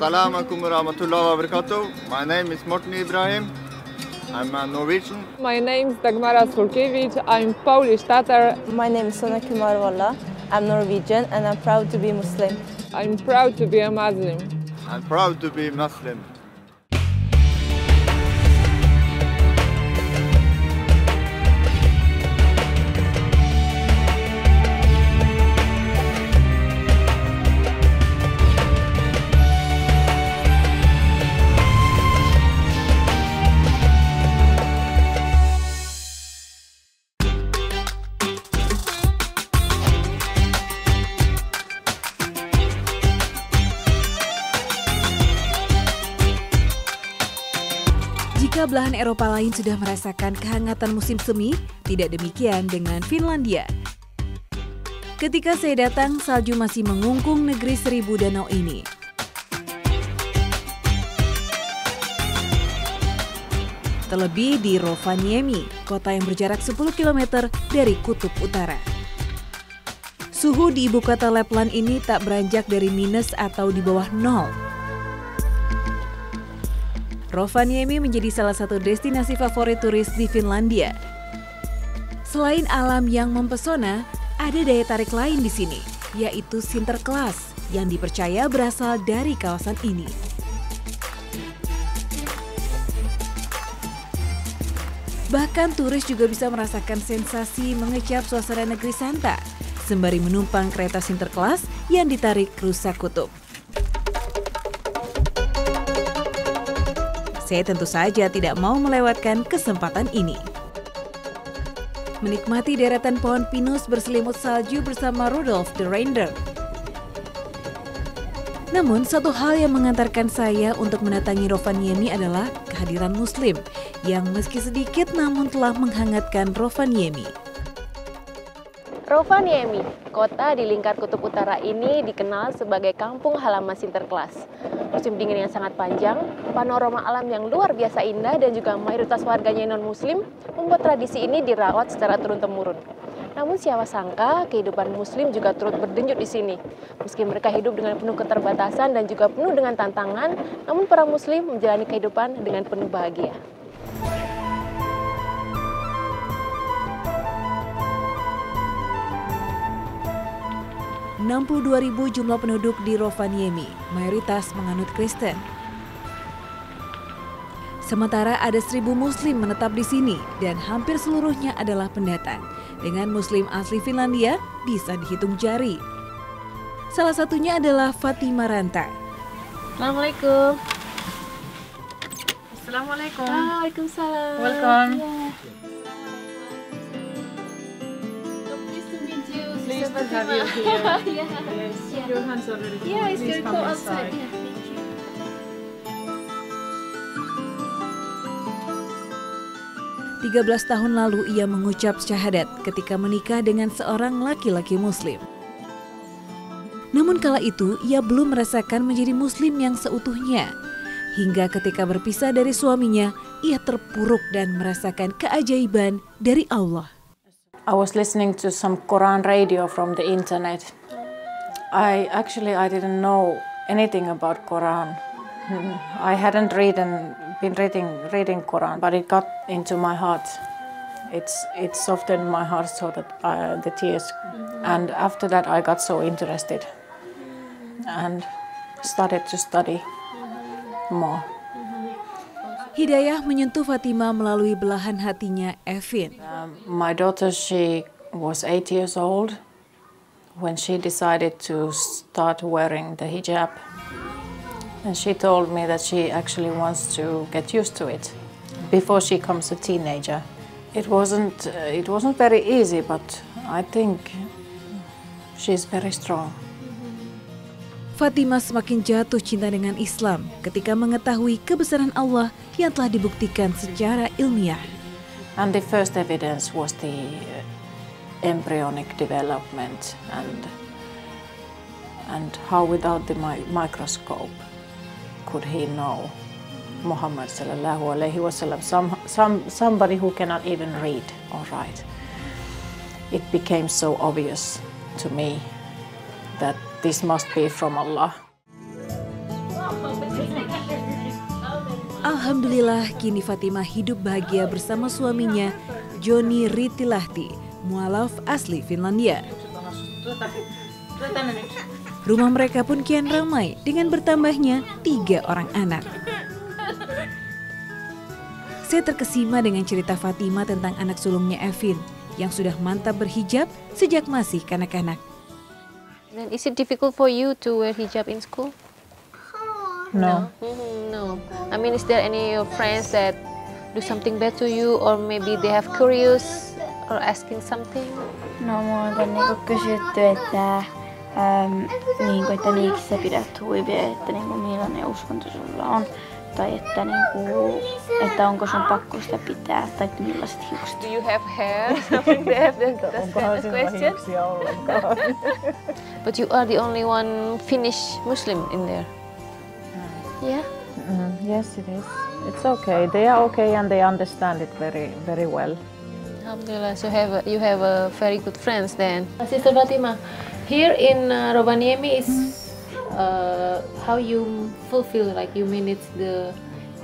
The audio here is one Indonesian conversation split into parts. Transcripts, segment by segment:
Assalamu alaikum warahmatullahi wabarakatuh. My name is Morten Ibrahim. I'm a Norwegian. My name is Dagmara Skulkiewicz. I'm Polish Tatar. My name is Sona Kimarwala. I'm Norwegian and I'm proud to be Muslim. I'm proud to be a Muslim. I'm proud to be Muslim. Jika belahan Eropa lain sudah merasakan kehangatan musim semi, tidak demikian dengan Finlandia. Ketika saya datang, salju masih mengungkung negeri seribu danau ini. Terlebih di Rovaniemi, kota yang berjarak 10 km dari kutub utara. Suhu di ibu kota Lapland ini tak beranjak dari minus atau di bawah nol. Rovaniemi menjadi salah satu destinasi favorit turis di Finlandia. Selain alam yang mempesona, ada daya tarik lain di sini, yaitu Sinterklaas yang dipercaya berasal dari kawasan ini. Bahkan turis juga bisa merasakan sensasi mengecap suasana negeri Santa, sembari menumpang kereta Sinterklaas yang ditarik rusa kutub. Saya tentu saja tidak mau melewatkan kesempatan ini. Menikmati deretan pohon pinus berselimut salju bersama Rudolf the Reindeer. Namun, satu hal yang mengantarkan saya untuk mendatangi Rovaniemi adalah kehadiran Muslim, yang meski sedikit namun telah menghangatkan Rovaniemi. Rovaniemi, kota di lingkar kutub utara ini dikenal sebagai kampung halaman Sinterklaas. Musim dingin yang sangat panjang, panorama alam yang luar biasa indah dan juga mayoritas warganya non-muslim membuat tradisi ini dirawat secara turun-temurun. Namun siapa sangka kehidupan muslim juga turut berdenyut di sini. Meski mereka hidup dengan penuh keterbatasan dan juga penuh dengan tantangan, namun para muslim menjalani kehidupan dengan penuh bahagia. ribu jumlah penduduk di Rovaniemi, mayoritas menganut Kristen. Sementara ada 1.000 Muslim menetap di sini dan hampir seluruhnya adalah pendatang. Dengan Muslim asli Finlandia bisa dihitung jari. Salah satunya adalah Fatima Ranta. Assalamualaikum. Assalamualaikum. Waalaikumsalam. Welcome. Pleased to have you here. Yes. Your hands are ready. Yeah, it's Please your come go outside. inside. Yeah, thank you. 13 tahun lalu ia mengucap syahadat ketika menikah dengan seorang laki-laki Muslim. Namun kala itu ia belum merasakan menjadi Muslim yang seutuhnya. Hingga ketika berpisah dari suaminya, ia terpuruk dan merasakan keajaiban dari Allah. I was listening to some Quran radio from the internet. I didn't know anything about Quran. I hadn't been reading Quran, but it got into my heart. It softened my heart so that the tears. And after that, I got so interested and started to study more. Hidayah menyentuh Fatima melalui belahan hatinya, Evin. My daughter, she was 8 years old when she decided to start wearing the hijab. And she told me that she actually wants to get used to it before she becomes a teenager. It wasn't very easy, but I think she's very strong. Fatima semakin jatuh cinta dengan Islam ketika mengetahui kebesaran Allah yang telah dibuktikan secara ilmiah. And the first evidence was the embryonic development and how without the microscope could he know Muhammad sallallahu alaihi wasallam, somebody who cannot even read or write. It became so obvious to me that this must be from Allah. Alhamdulillah, kini Fatimah hidup bahagia bersama suaminya, Joni Ritilahti, mualaf asli Finlandia. Rumah mereka pun kian ramai dengan bertambahnya 3 orang anak. Saya terkesima dengan cerita Fatimah tentang anak sulungnya Evin yang sudah mantap berhijab sejak masih kanak-kanak. Then is it difficult for you to wear hijab in school? No. No. I mean, is there any of your friends that do something bad to you, or maybe they have curious or asking something? No, mulla on niinku kysytty, että miksi sä pidät huivia, että millainen uskonto sulla on, tai että onko sun pakko sitä pitää, tai että millaiset hiukset. Do you have hair? That's the question. But you are the only one Finnish Muslim in there. Yeah. Yes, it is. It's okay. They are okay and they understand it very, very well. Alhamdulillah. So you have a very good friends then. Sister Fatimah, here in Rovaniemi is how you fulfill, like you manage the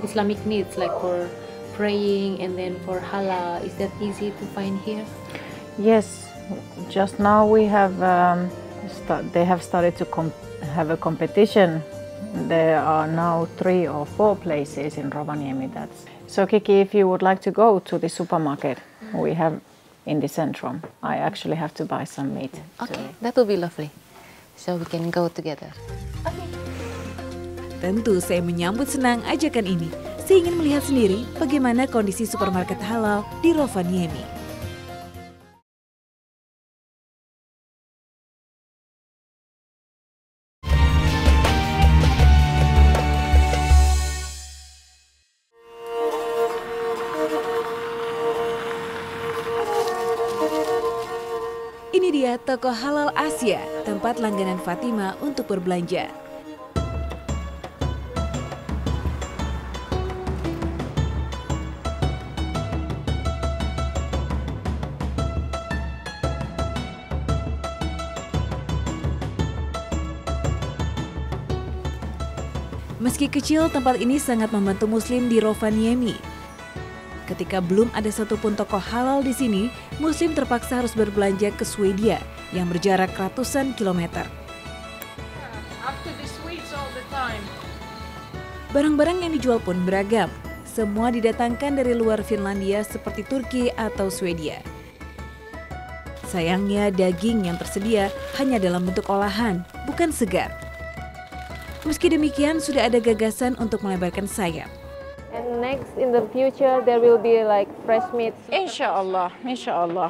Islamic needs, like for praying and then for halal. Is that easy to find here? Yes. Just now we have they have started to have a competition. There are now 3 or 4 places in Rovaniemi. So Kiki, if you would like to go to the supermarket we have in the Centrum, I actually have to buy some meat. Okay, that will be lovely. So we can go together. Tentu saya menyambut senang ajakan ini. Saya ingin melihat sendiri bagaimana kondisi supermarket halal di Rovaniemi. Ini dia toko halal Asia, tempat langganan Fatimah untuk berbelanja. Meski kecil, tempat ini sangat membantu Muslim di Rovaniemi. Ketika belum ada satupun toko halal di sini, Muslim terpaksa harus berbelanja ke Swedia yang berjarak ratusan kilometer. Barang-barang yang dijual pun beragam. Semua didatangkan dari luar Finlandia seperti Turki atau Swedia. Sayangnya daging yang tersedia hanya dalam bentuk olahan, bukan segar. Meski demikian, sudah ada gagasan untuk melebarkan sayap. And next in the future there will be like fresh meat. Inshallah, inshallah,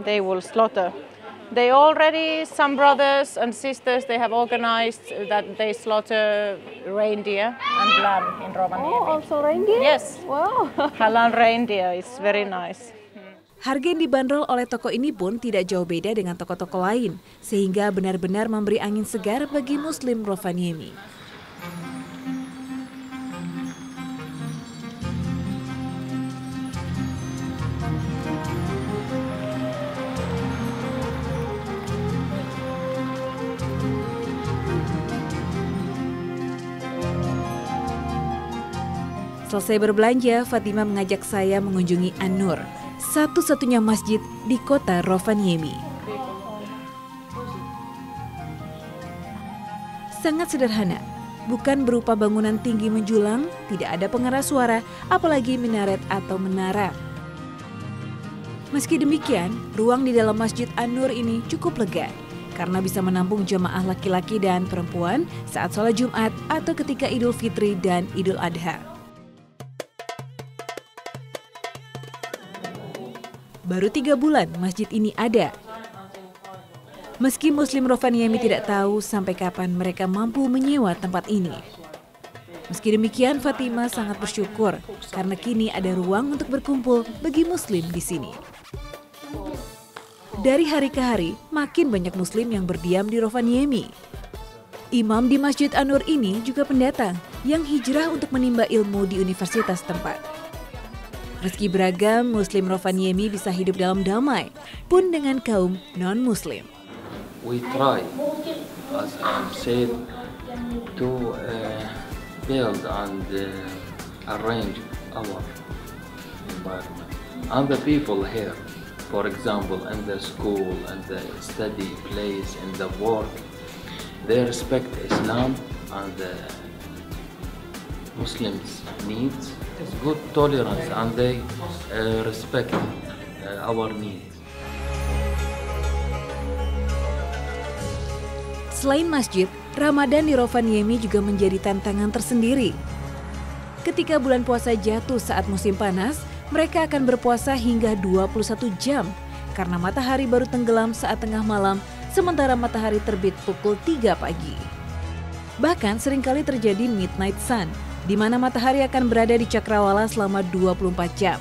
they will slaughter. They already, some brothers and sisters, they have organized that they slaughter reindeer and lamb in Rovaniemi. Oh, also reindeer? Yes. Wow. Halal reindeer is very nice. Harga yang dibanderol oleh toko ini pun tidak jauh beda dengan toko-toko lain, sehingga benar-benar memberi angin segar bagi Muslim Rovaniemi. Selesai berbelanja, Fatimah mengajak saya mengunjungi An-Nur, satu-satunya masjid di kota Rovaniemi. Sangat sederhana, bukan berupa bangunan tinggi menjulang, tidak ada pengeras suara, apalagi minaret atau menara. Meski demikian, ruang di dalam Masjid An-Nur ini cukup lega, karena bisa menampung jemaah laki-laki dan perempuan saat sholat Jumat atau ketika Idul Fitri dan Idul Adha. Baru 3 bulan masjid ini ada. Meski Muslim Rovaniemi tidak tahu sampai kapan mereka mampu menyewa tempat ini. Meski demikian, Fatimah sangat bersyukur karena kini ada ruang untuk berkumpul bagi Muslim di sini. Dari hari ke hari, makin banyak Muslim yang berdiam di Rovaniemi. Imam di Masjid An-Nur ini juga pendatang yang hijrah untuk menimba ilmu di universitas tempat. Meski beragam, Muslim Rovaniemi bisa hidup dalam damai, pun dengan kaum non-Muslim. We try, as I said, to build and arrange our environment. And the people here, for example, in the school, in the study place, in the work, they respect Islam and the Muslims' needs. It's good tolerance and they respect our needs. Selain masjid, Ramadan di Rovaniemi juga menjadi tantangan tersendiri. Ketika bulan puasa jatuh saat musim panas, mereka akan berpuasa hingga 21 jam karena matahari baru tenggelam saat tengah malam, sementara matahari terbit pukul 3 pagi. Bahkan seringkali terjadi midnight sun, di mana matahari akan berada di cakrawala selama 24 jam.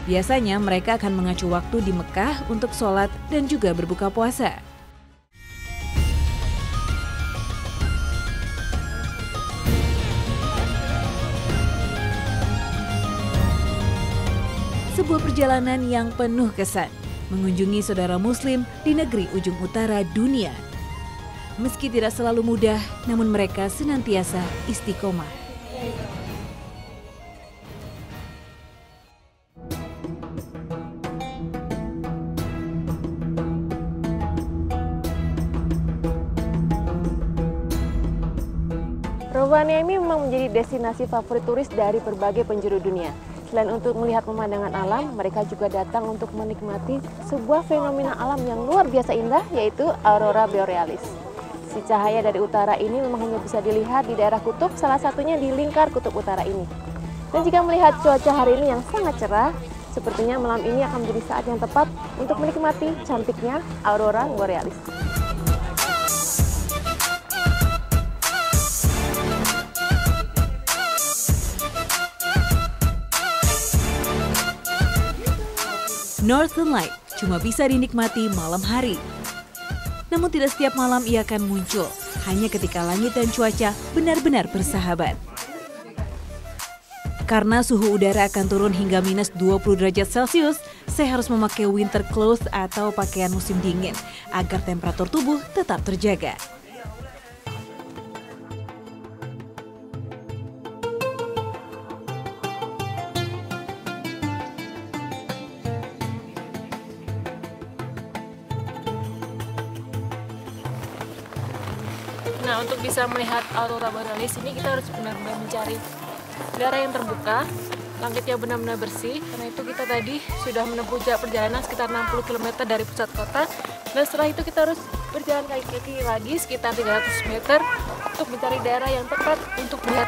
Biasanya mereka akan mengacu waktu di Mekah untuk sholat dan juga berbuka puasa. Sebuah perjalanan yang penuh kesan, mengunjungi saudara muslim di negeri ujung utara dunia. Meski tidak selalu mudah, namun mereka senantiasa istiqomah. Rovaniemi memang menjadi destinasi favorit turis dari berbagai penjuru dunia. Selain untuk melihat pemandangan alam, mereka juga datang untuk menikmati sebuah fenomena alam yang luar biasa indah, yaitu Aurora Borealis. Si cahaya dari utara ini memang hanya bisa dilihat di daerah kutub, salah satunya di lingkar kutub utara ini. Dan jika melihat cuaca hari ini yang sangat cerah, sepertinya malam ini akan menjadi saat yang tepat untuk menikmati cantiknya Aurora Borealis. Northern Light cuma bisa dinikmati malam hari. Namun tidak setiap malam ia akan muncul, hanya ketika langit dan cuaca benar-benar bersahabat. Karena suhu udara akan turun hingga minus 20 derajat Celcius, saya harus memakai winter clothes atau pakaian musim dingin agar temperatur tubuh tetap terjaga. Nah, untuk bisa melihat Aurora Borealis ini kita harus benar-benar mencari udara yang terbuka, langitnya benar-benar bersih. Karena itu kita tadi sudah menempuh jarak perjalanan sekitar 60 km dari pusat kota. Dan setelah itu kita harus berjalan kaki lagi sekitar 300 meter untuk mencari daerah yang tepat untuk melihat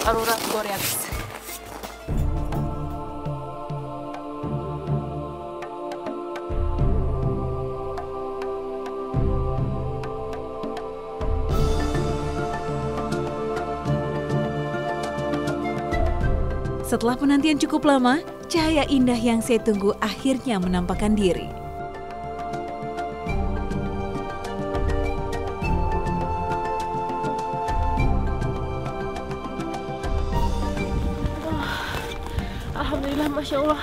Aurora Borealis. Setelah penantian cukup lama, cahaya indah yang saya tunggu akhirnya menampakkan diri. Alhamdulillah, Masya Allah.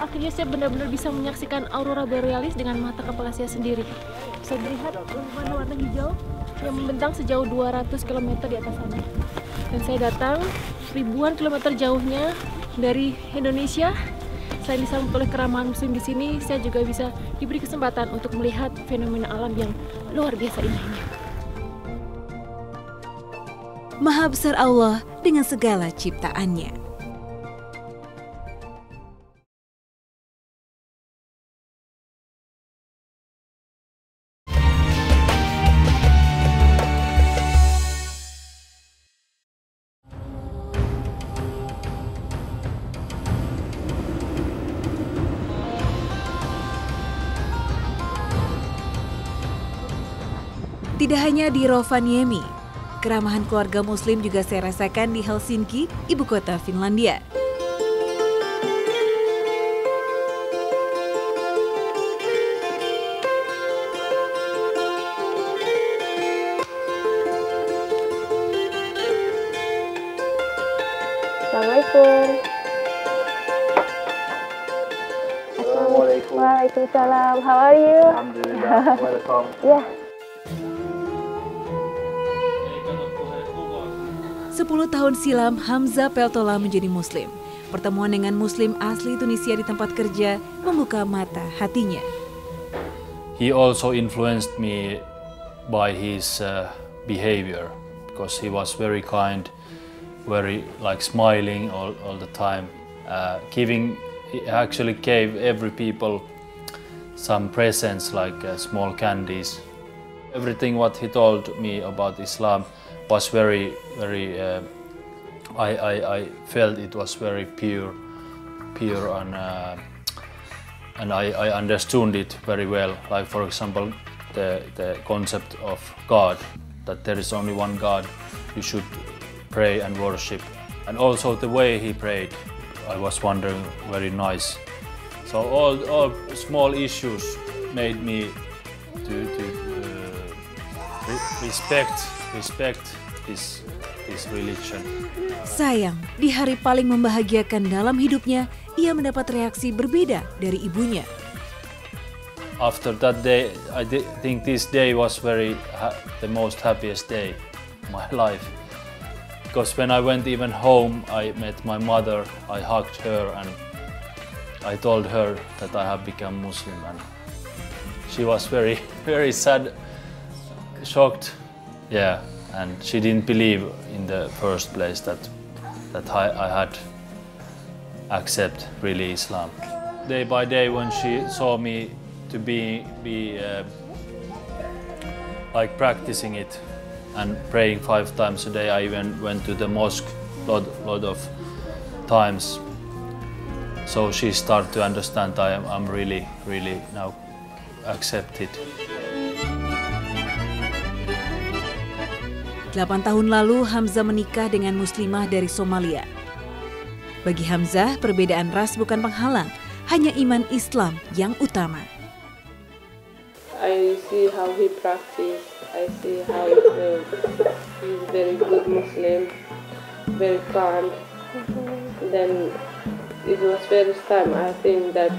Akhirnya saya benar-benar bisa menyaksikan Aurora Borealis dengan mata kepala saya sendiri. Bisa dilihat warna hijau yang membentang sejauh 200 km di atas sana. Dan saya datang ribuan kilometer jauhnya dari Indonesia. Selain disambut oleh keramahan muslim di sini, saya juga bisa diberi kesempatan untuk melihat fenomena alam yang luar biasa indahnya. Maha besar Allah dengan segala ciptaannya. Tidak hanya di Rovaniemi, keramahan keluarga muslim juga saya rasakan di Helsinki, ibu kota Finlandia. Assalamualaikum. Assalamualaikum. Waalaikumsalam. How are you? Alhamdulillah. Welcome. Yeah. 10 tahun silam Hamzah Peltola menjadi Muslim. Pertemuan dengan Muslim asli Tunisia di tempat kerja membuka mata hatinya. He also influenced me by his behavior, because he was very kind, very smiling all the time, he actually gave every people some presents like small candies. Everything what he told me about Islam was very I felt it was very pure and I understood it very well. Like for example, the concept of God, that there is only one God, you should pray and worship. And also the way he prayed, I was wondering, very nice. So all small issues made me to respect this religion. Sayang, di hari paling membahagiakan dalam hidupnya, ia mendapat reaksi berbeda dari ibunya. After that day, I think this day was the most happiest day of my life. Because when I went even home, I met my mother, I hugged her and I told her that I have become Muslim, and she was very sad, shocked, yeah, and she didn't believe in the first place that I had accept really Islam. Day by day, when she saw me to be like practicing it and praying 5 times a day, I even went to the mosque lot of times. So she started to understand I'm really now accepted. 8 tahun lalu Hamzah menikah dengan muslimah dari Somalia. Bagi Hamzah, perbedaan ras bukan penghalang, hanya iman Islam yang utama. I see how he practice. I see how he's very good Muslim, very kind. Then it was first time I think that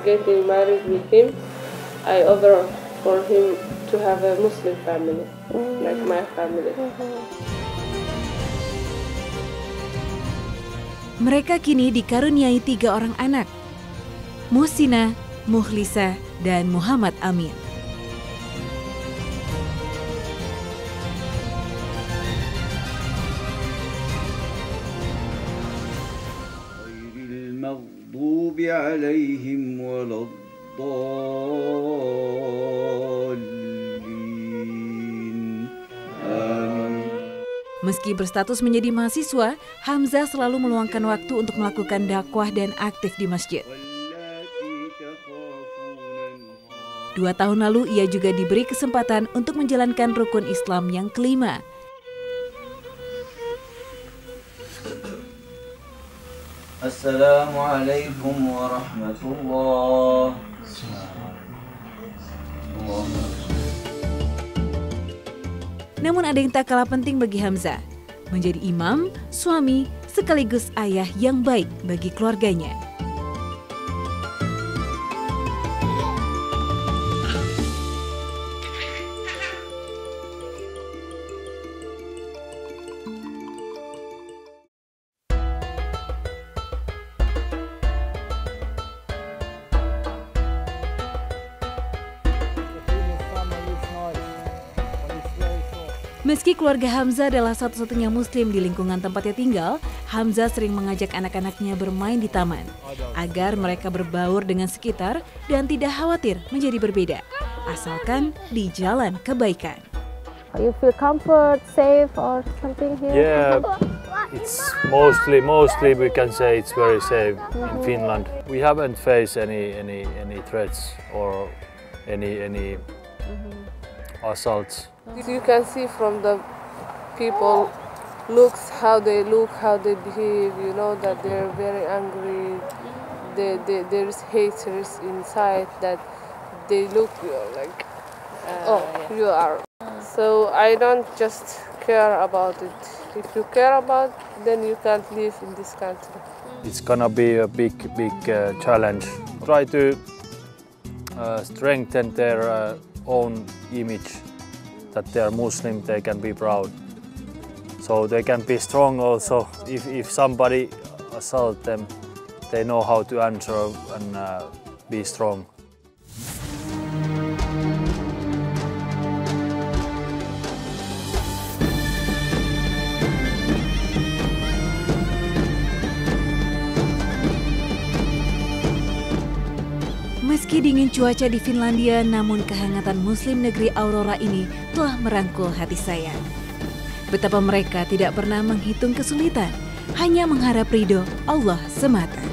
getting married with him, I offer for him to have a Muslim family, like my family. Mereka kini dikaruniai 3 orang anak, Muhsinah, Mukhlisah, dan Muhammad Amin. Meski berstatus menjadi mahasiswa, Hamzah selalu meluangkan waktu untuk melakukan dakwah dan aktif di masjid. 2 tahun lalu ia juga diberi kesempatan untuk menjalankan rukun Islam yang kelima. Assalamualaikum warahmatullahi wabarakatuh. Namun ada yang tak kalah penting bagi Hamzah, menjadi imam, suami, sekaligus ayah yang baik bagi keluarganya. Meski keluarga Hamzah adalah satu-satunya muslim di lingkungan tempatnya tinggal, Hamzah sering mengajak anak-anaknya bermain di taman agar mereka berbaur dengan sekitar dan tidak khawatir menjadi berbeda, asalkan di jalan kebaikan. You feel comfort, safe or something here? Yeah, it's mostly we can say it's very safe in Finland. We haven't faced any threats or any assaults. You can see from the people looks, how they behave, you know that they're very angry, there's hatred inside, that they look like, you are. So I don't just care about it. If you care about it, then you can't live in this country. It's gonna be a big challenge. Try to strengthen their own image, that they are Muslim, they can be proud. So so they can be strong also. If somebody assault them, they know how to answer and be strong. Meski dingin cuaca di Finlandia, namun kehangatan Muslim negeri Aurora ini telah merangkul hati saya. Betapa mereka tidak pernah menghitung kesulitan, hanya mengharap ridho Allah semata.